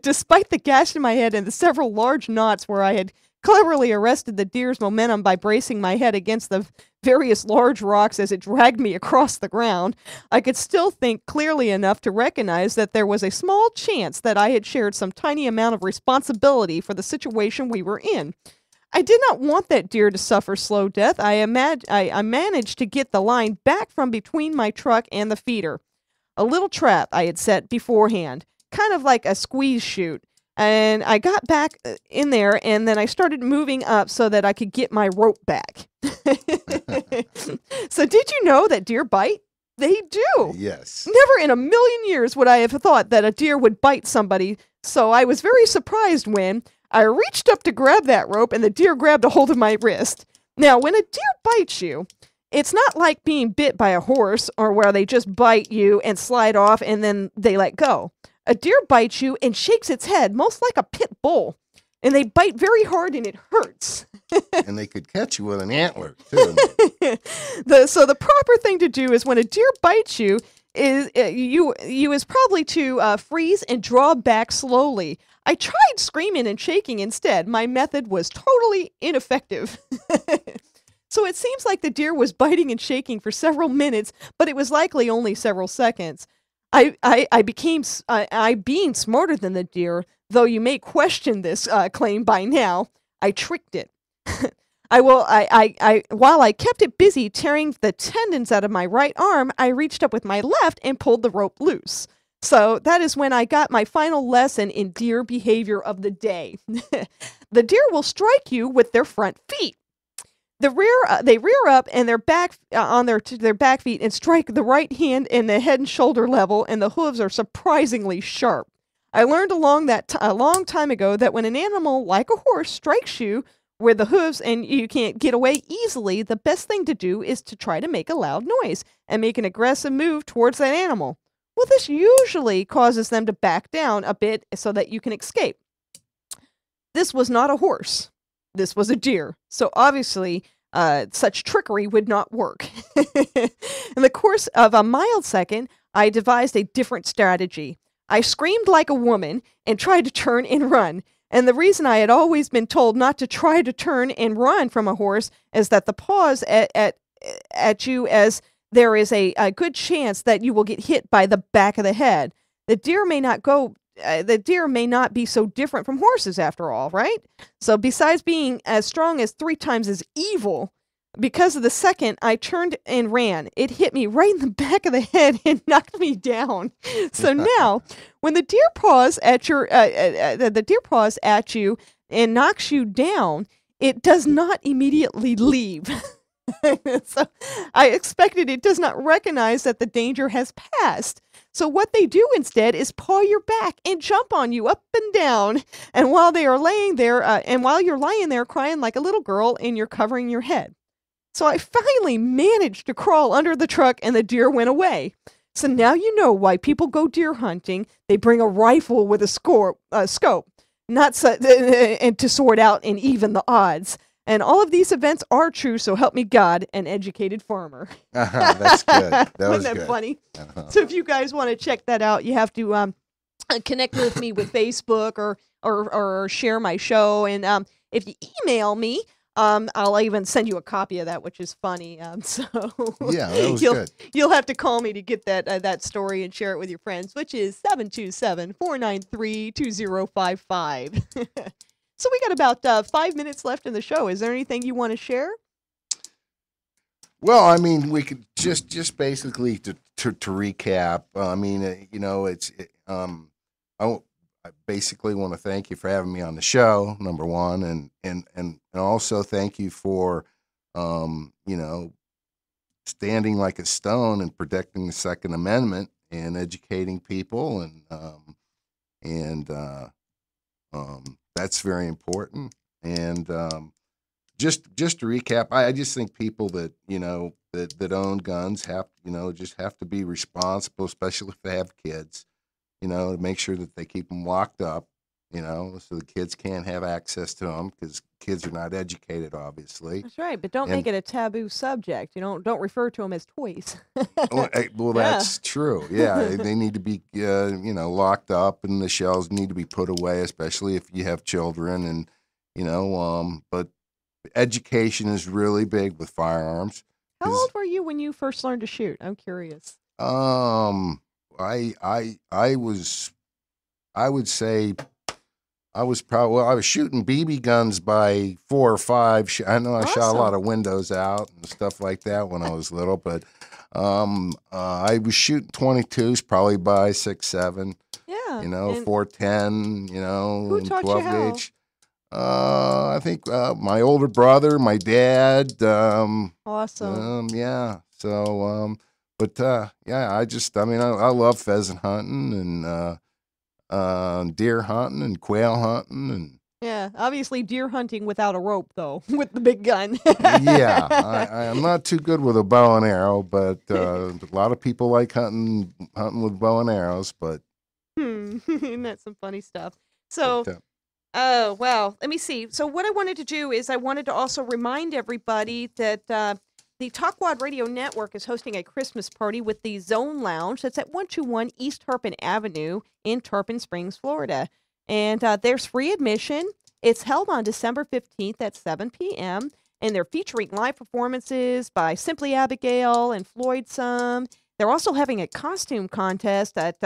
Despite the gash in my head and the several large knots where I had cleverly arrested the deer's momentum by bracing my head against the various large rocks as it dragged me across the ground, I could still think clearly enough to recognize that there was a small chance that I had shared some tiny amount of responsibility for the situation we were in. I did not want that deer to suffer slow death. I managed to get the line back from between my truck and the feeder. A little trap I had set beforehand, kind of like a squeeze chute. And I got back in there, and then I started moving up so that I could get my rope back. So did you know that deer bite? They do. Yes. Never in a million years would I have thought that a deer would bite somebody, so I was very surprised when I reached up to grab that rope, and the deer grabbed a hold of my wrist. Now, when a deer bites you, it's not like being bit by a horse or where they just bite you and slide off and then they let go. A deer bites you and shakes its head, most like a pit bull, and they bite very hard and it hurts. And they could catch you with an antler, too. So the proper thing to do is when a deer bites you, is probably to freeze and draw back slowly. I tried screaming and shaking instead. My method was totally ineffective. So it seems like the deer was biting and shaking for several minutes, but it was likely only several seconds. Being smarter than the deer, though you may question this claim by now, I tricked it. While I kept it busy tearing the tendons out of my right arm, I reached up with my left and pulled the rope loose. So that is when I got my final lesson in deer behavior of the day. The deer will strike you with their front feet. They rear up and their back on their back feet and strike the right hand in the head and shoulder level, and the hooves are surprisingly sharp. I learned a long time ago that when an animal like a horse strikes you with the hooves and you can't get away easily, the best thing to do is to try to make a loud noise and make an aggressive move towards that animal. Well, this usually causes them to back down a bit so that you can escape. This was not a horse. This was a deer. So obviously, such trickery would not work. In the course of a mild second, I devised a different strategy. I screamed like a woman and tried to turn and run. And the reason I had always been told not to try to turn and run from a horse is that the paws at you, as there is a good chance that you will get hit by the back of the head. The deer may not be so different from horses after all, right? So besides being as strong as 3 times as evil, because of the second I turned and ran, it hit me right in the back of the head and knocked me down. So now, when the deer paws at you and knocks you down, it does not immediately leave. So I expected it does not recognize that the danger has passed. So what they do instead is paw your back and jump on you up and down. And while they are laying there, while you're lying there crying like a little girl and you're covering your head. So I finally managed to crawl under the truck and the deer went away. So now you know why people go deer hunting. They bring a rifle with a scope, and to sort out and even the odds. And all of these events are true, so help me God, an educated farmer. That's good. That was Isn't that good. funny? So if you guys want to check that out, you have to connect with me with Facebook or share my show. And if you email me, I'll even send you a copy of that, which is funny. So Yeah, that was you'll good. you'll have to call me to get that story and share it with your friends, which is 727-493-2055. So we got about 5 minutes left in the show. Is there anything you want to share? Well, I mean, we could just basically to recap. I mean, I basically want to thank you for having me on the show, number one, and also thank you for, standing like a stone and protecting the Second Amendment and educating people, and that's very important. And just to recap, I just think people that that own guns have just have to be responsible, especially if they have kids. To make sure that they keep them locked up. So the kids can't have access to them because kids are not educated, obviously. That's right, but don't And make it a taboo subject. Don't refer to them as toys. well, Yeah. that's true. Yeah, they need to be locked up, and the shells need to be put away, especially if you have children. And but education is really big with firearms. How 'Cause, old were you when you first learned to shoot? I'm curious. I was, I would say, I was I was shooting BB guns by 4 or 5. I know I shot a lot Awesome. of windows out and stuff like that when I was little, but I was shooting 22s probably by 6, 7. Yeah. And 410, who and taught you 12 how? gauge. I think my older brother, my dad. Awesome. Yeah. So, but yeah, I mean, I love pheasant hunting and deer hunting and quail hunting and Yeah, obviously deer hunting without a rope, though, with the big gun. yeah, I'm not too good with a bow and arrow, but a lot of people like hunting with bow and arrows. But Isn't that some funny stuff? So, uh, oh, well, let me see. So what I wanted to do is I wanted to also remind everybody that the Talkwad Radio Network is hosting a Christmas party with the Zone Lounge. That's at 121 East Turpin Avenue in Turpin Springs, Florida. And there's free admission. It's held on December 15th at 7 p.m. And they're featuring live performances by Simply Abigail and Floyd Some. They're also having a costume contest at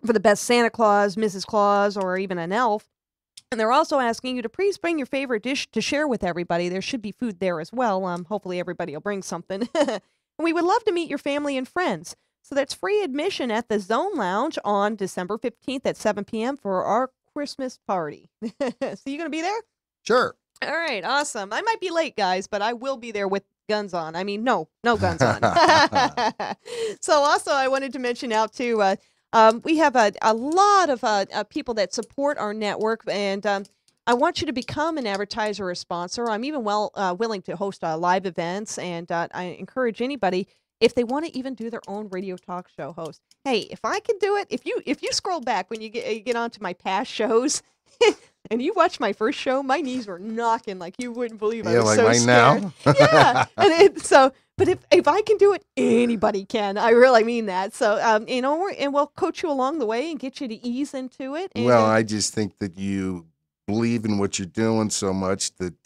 for the best Santa Claus, Mrs. Claus, or even an elf. And they're also asking you to please bring your favorite dish to share with everybody. There should be food there as well. Hopefully everybody will bring something. And we would love to meet your family and friends. So that's free admission at the Zone Lounge on December 15th at 7 p.m. for our Christmas party. So you going to be there? sure. All right, awesome. I might be late, guys, but I will be there with guns on. I mean, no guns on. So also I wanted to mention out too, we have a lot of people that support our network, and I want you to become an advertiser or sponsor. I'm even willing to host live events, and I encourage anybody, if they want to even do their own radio talk show host. Hey, if I can do it, if you scroll back when you get onto my past shows, and you watch my first show, my knees were knocking like you wouldn't believe. I Yeah, was like so right scared. now. Yeah, but if I can do it, anybody can. I really mean that. So and we'll coach you along the way and get you to ease into it. And Well, I just think that you believe in what you're doing so much that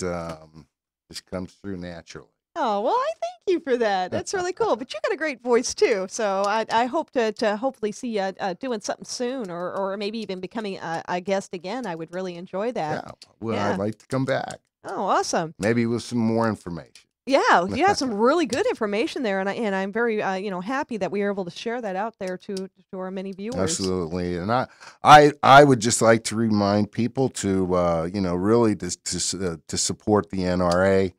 just comes through naturally. oh well, I thank you for that. That's really cool. But you got a great voice too. So I hope to hopefully see you doing something soon, or maybe even becoming a guest again. I would really enjoy that. Yeah. Well, Yeah. I'd like to come back. Oh, awesome. Maybe with some more information. Yeah, you have some really good information there, and I'm very happy that we were able to share that out there to our many viewers. Absolutely, and I would just like to remind people to really to support the NRA,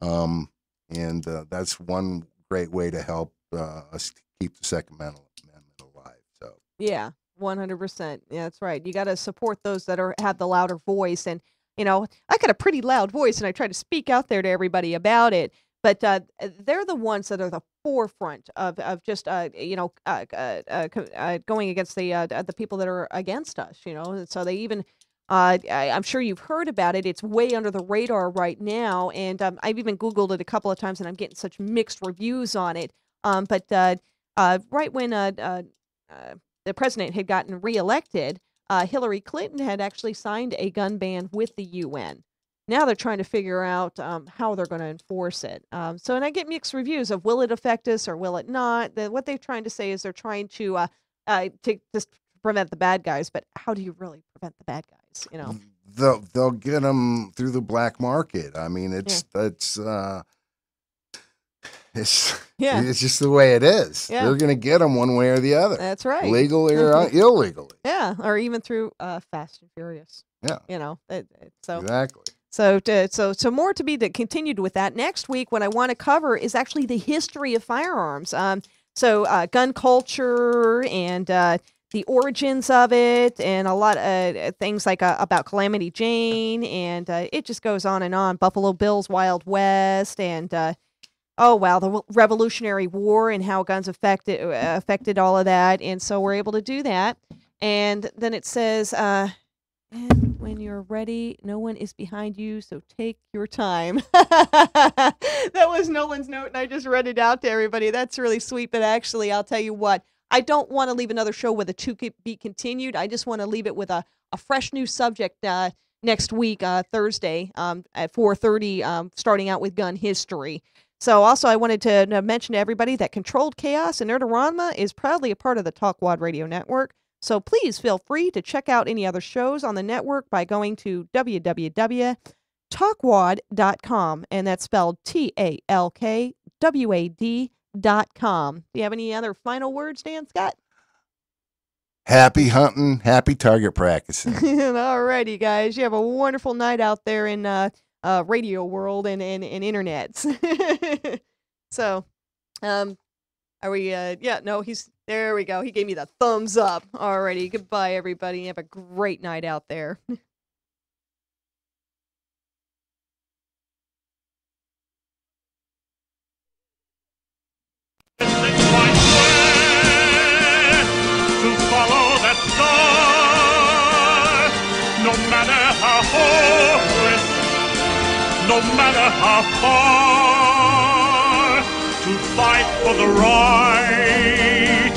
and that's one great way to help us keep the Second Amendment alive. So Yeah, 100%. Yeah, that's right. You got to support those that have the louder voice, and I got a pretty loud voice, and I try to speak out there to everybody about it. But they're the ones that are the forefront of just going against the people that are against us. And so they even. I'm sure you've heard about it. It's way under the radar right now, and I've even Googled it a couple of times, and I'm getting such mixed reviews on it. But right when the president had gotten reelected, Hillary Clinton had actually signed a gun ban with the UN. Now they're trying to figure out how they're going to enforce it. And I get mixed reviews of will it affect us or will it not. What they're trying to say is they're trying to just prevent the bad guys, but how do you really prevent the bad guys? They'll get them through the black market. I mean, it's just the way it is. Yeah. They're going to get them one way or the other. That's right. Legally or illegally. Yeah, or even through Fast and Furious. Yeah. So exactly. So more to be continued with that. Next week, what I want to cover is actually the history of firearms. Gun culture and the origins of it, and a lot of things like about Calamity Jane, and it just goes on and on. Buffalo Bill's Wild West, and the Revolutionary War and how guns affected all of that. And so we're able to do that. And then it says, and when you're ready, no one is behind you, so take your time. That was Nolan's note, and I just read it out to everybody. That's really sweet, but actually, I'll tell you what, I don't want to leave another show with a to be continued. I just want to leave it with a fresh new subject next week, Thursday, at 4:30, starting out with gun history. So also, I wanted to mention to everybody that Controlled Chaos and Nerdorama is proudly a part of the Talkwad Radio Network. So please feel free to check out any other shows on the network by going to www.talkwad.com, and that's spelled TALKWAD.com. Do you have any other final words, Dan Scott? Happy hunting, happy target practicing. All righty, guys. You have a wonderful night out there in radio world and internets. So, are we, there we go. He gave me the thumbs up. Alrighty, goodbye, everybody. Have a great night out there. To follow that star, no matter how hopeless, no matter how far, to fight for the right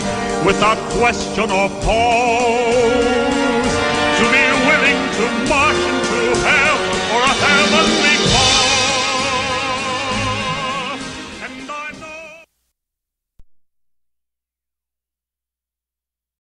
without question or pause, to be willing to march